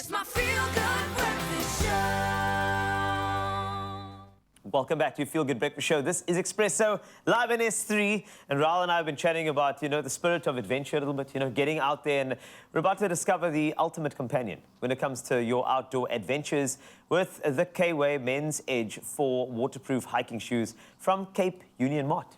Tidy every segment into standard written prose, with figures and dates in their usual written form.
It's my feel-good breakfast show. Welcome back to your Feel Good Breakfast Show. This is Expresso, live in S3. And Raul and I have been chatting about, the spirit of adventure a little bit, getting out there. And we're about to discover the ultimate companion when it comes to your outdoor adventures with the KWay Men's Edge 4 waterproof hiking shoes from Cape Union Mart.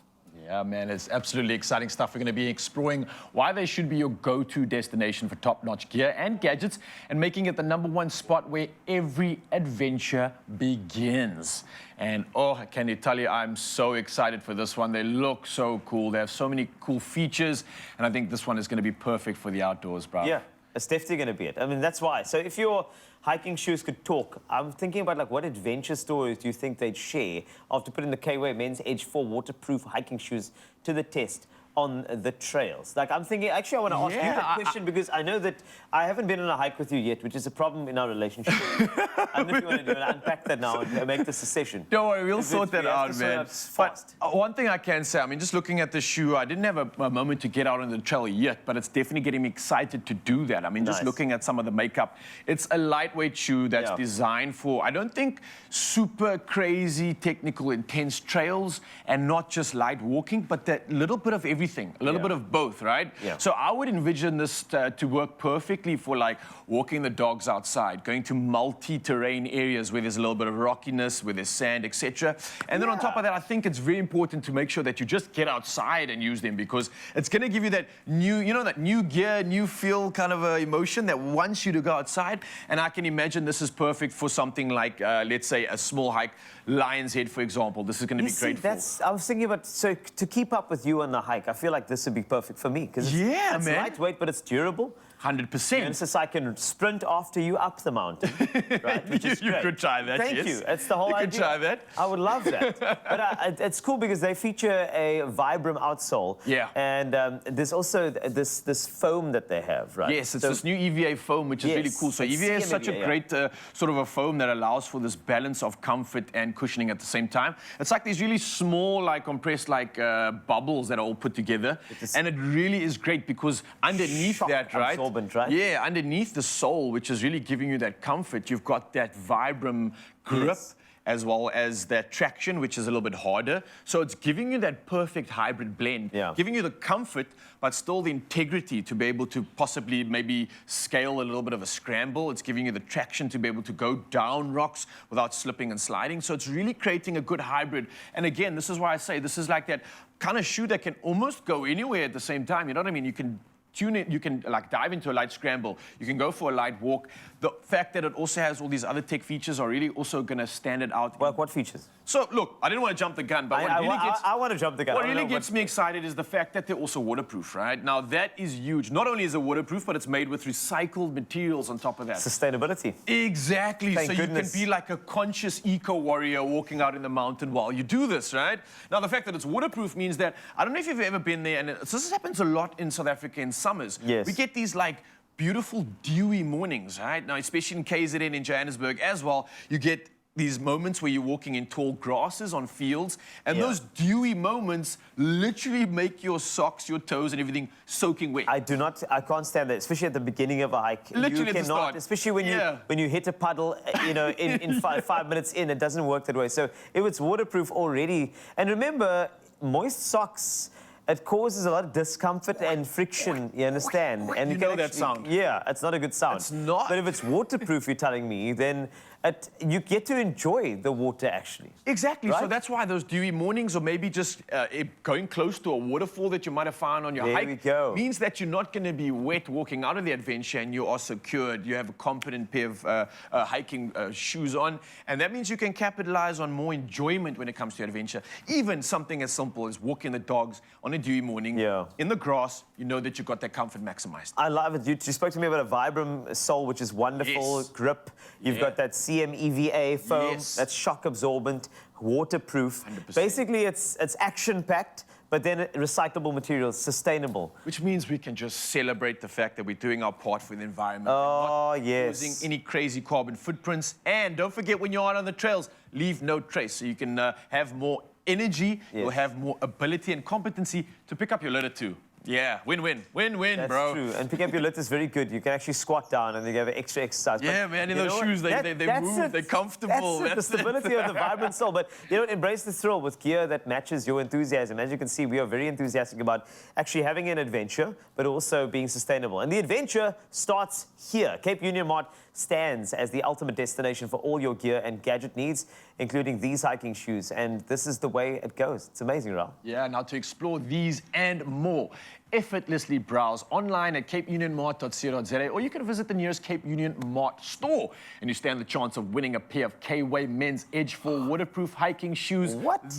Yeah, man, it's absolutely exciting stuff. We're going to be exploring why they should be your go-to destination for top-notch gear and gadgets and making it the #1 spot where every adventure begins. And, oh, can you tell you, I'm so excited for this one. They look so cool. They have so many cool features, and I think this one is going to be perfect for the outdoors, bro. Yeah, it's definitely going to be it. I mean, that's why. So if your hiking shoes could talk, I'm thinking about, what adventure stories do you think they'd share after putting the KWay Men's Edge 4 waterproof hiking shoes to the test on the trails? I'm thinking, actually, I want to ask you that question because I know that I haven't been on a hike with you yet, which is a problem in our relationship. I don't know if you want to unpack that now and make this a session. Don't worry, we'll sort that out, man. But one thing I can say, I mean, just looking at the shoe, I didn't have a moment to get out on the trail yet, but it's definitely getting me excited to do that. I mean, just looking at some of the makeup, it's a lightweight shoe that's designed for, I don't think, super crazy, technical, intense trails and not just light walking, but that little bit of everything, a little bit of both, right? Yeah. So I would envision this to work perfectly for walking the dogs outside, going to multi-terrain areas where there's a little bit of rockiness, where there's sand, etc. And then on top of that, I think it's very important to make sure that you just get outside and use them because it's going to give you that new, that new gear, new feel kind of emotion that wants you to go outside. And I can imagine this is perfect for something like, let's say, a small hike, Lion's Head, for example. This is going to be great for. I was thinking about, so to keep up with you on the hike, I feel like this would be perfect for me because it's lightweight, but it's durable. 100%. And it's just I can sprint after you up the mountain, right? You could try that, Thank you. That's the whole idea. You could try that. I would love that. But it's cool because they feature a Vibram outsole. Yeah. And there's also this foam that they have, right? Yes, it's this new EVA foam, which is really cool. So EVA is such a great sort of a foam that allows for this balance of comfort and cushioning at the same time. It's like these really small, compressed, bubbles that are all put together. And it really is great because underneath that, right? Right? Yeah, underneath the sole, which is really giving you that comfort, you've got that Vibram grip as well as that traction, which is a little bit harder. So it's giving you that perfect hybrid blend, giving you the comfort, but still the integrity to be able to possibly maybe scale a little bit of a scramble. It's giving you the traction to be able to go down rocks without slipping and sliding. So it's really creating a good hybrid. And again, this is why I say this is like that kind of shoe that can almost go anywhere at the same time. You know what I mean? You can tune it, you can dive into a light scramble, you can go for a light walk. The fact that it also has all these other tech features are really also going to stand it out. Well, what features? So look, I didn't want to jump the gun, but I want to jump the gun. What really gets me excited is the fact that they're also waterproof, right? Now that is huge. Not only is it waterproof, but it's made with recycled materials on top of that. Sustainability. Exactly. Thank so goodness. You can be like a conscious eco-warrior walking out in the mountain while you do this, right? Now the fact that it's waterproof means that, I don't know if you've ever been there, and this happens a lot in South Africa in summers. Yes. We get these beautiful dewy mornings, right? Now, especially in KZN in Johannesburg as well, you get these moments where you're walking in tall grasses on fields, and those dewy moments literally make your socks, your toes, and everything soaking wet. I can't stand that, especially at the beginning of a hike. Literally at the start. Especially when you hit a puddle, in 5 minutes in, it doesn't work that way. So if it's waterproof already, and remember, moist socks, it causes a lot of discomfort and friction, you understand? And you know that sound. Yeah, it's not a good sound. It's not. But if it's waterproof, you're telling me, then you get to enjoy the water, actually. Exactly. Right? So that's why those dewy mornings, or maybe just going close to a waterfall that you might have found on your hike, means that you're not going to be wet walking out of the adventure, and you are secured. You have a competent pair of hiking shoes on, and that means you can capitalize on more enjoyment when it comes to adventure. Even something as simple as walking the dogs on a dewy morning in the grass, you know that you've got that comfort maximized. I love it. You spoke to me about a Vibram sole, which is wonderful. grip. You've got that CMEVA foam that's shock absorbent, waterproof. 100%. Basically, it's action-packed, but then recyclable materials, sustainable. Which means we can just celebrate the fact that we're doing our part for the environment. Oh, and not causing any crazy carbon footprints. And don't forget, when you're out on the trails, leave no trace. So you can have more energy, you'll have more ability and competency to pick up your litter too. Yeah, win-win. Win-win, That's bro. true. And picking up your litter is very good. You can actually squat down and you have an extra exercise. Yeah, But man, in you those know what? shoes, they That's move, it. they're comfortable. That's it, the stability of the vibrant soul. But, you know, embrace the thrill with gear that matches your enthusiasm. As you can see, we are very enthusiastic about actually having an adventure, but also being sustainable. And the adventure starts here. Cape Union Mart stands as the ultimate destination for all your gear and gadget needs, including these hiking shoes. And this is the way it goes. It's amazing, Raul. Yeah, now to explore these and more, effortlessly browse online at capeunionmart.co.za, or you can visit the nearest Cape Union Mart store and you stand the chance of winning a pair of KWay men's Edge 4 waterproof hiking shoes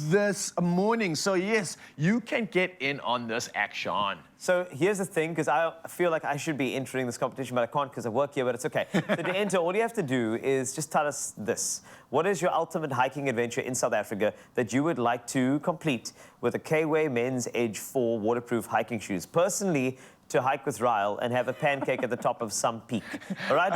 this morning. So yes, you can get in on this action. So here's the thing, because I feel like I should be entering this competition, but I can't because I work here, but it's okay. So to enter, all you have to do is just tell us this. What is your ultimate hiking adventure in South Africa that you would like to complete with a KWay men's Edge 4 waterproof hiking shoes? Personally, to hike with Ryle and have a pancake at the top of some peak. All right?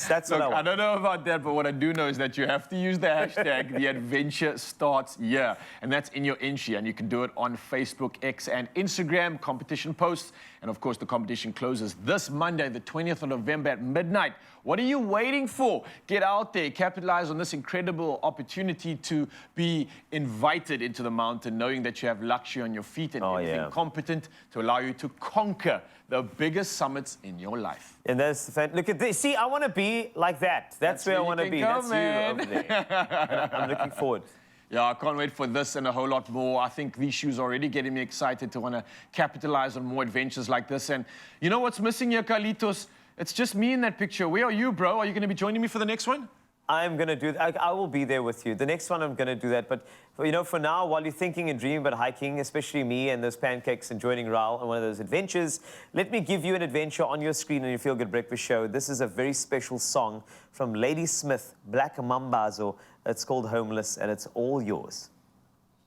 That's what I want. I don't know about that, but what I do know is that you have to use the hashtag The Adventure Starts Here. And that's in your entry. And you can do it on Facebook, X, and Instagram, competition posts. And of course, the competition closes this Monday, the 20th of November at midnight. What are you waiting for? Get out there, capitalize on this incredible opportunity to be invited into the mountain, knowing that you have luxury on your feet and everything competent to allow you to conquer the biggest summits in your life. And that's the fan. Look at this. See, I want to be like that. That's where I want to be. That's man. you over there. I'm looking forward. Yeah, I can't wait for this and a whole lot more. I think these shoes are already getting me excited to want to capitalize on more adventures like this. And you know what's missing here, Carlitos? It's just me in that picture. Where are you, bro? Are you going to be joining me for the next one? I'm going to do that. I will be there with you. The next one, I'm going to do that. But, you know, for now, while you're thinking and dreaming about hiking, especially me and those pancakes and joining Raul on one of those adventures, let me give you an adventure on your screen on your Feel Good Breakfast show. This is a very special song from Lady Smith, Black Mambazo. It's called Homeless, and it's all yours.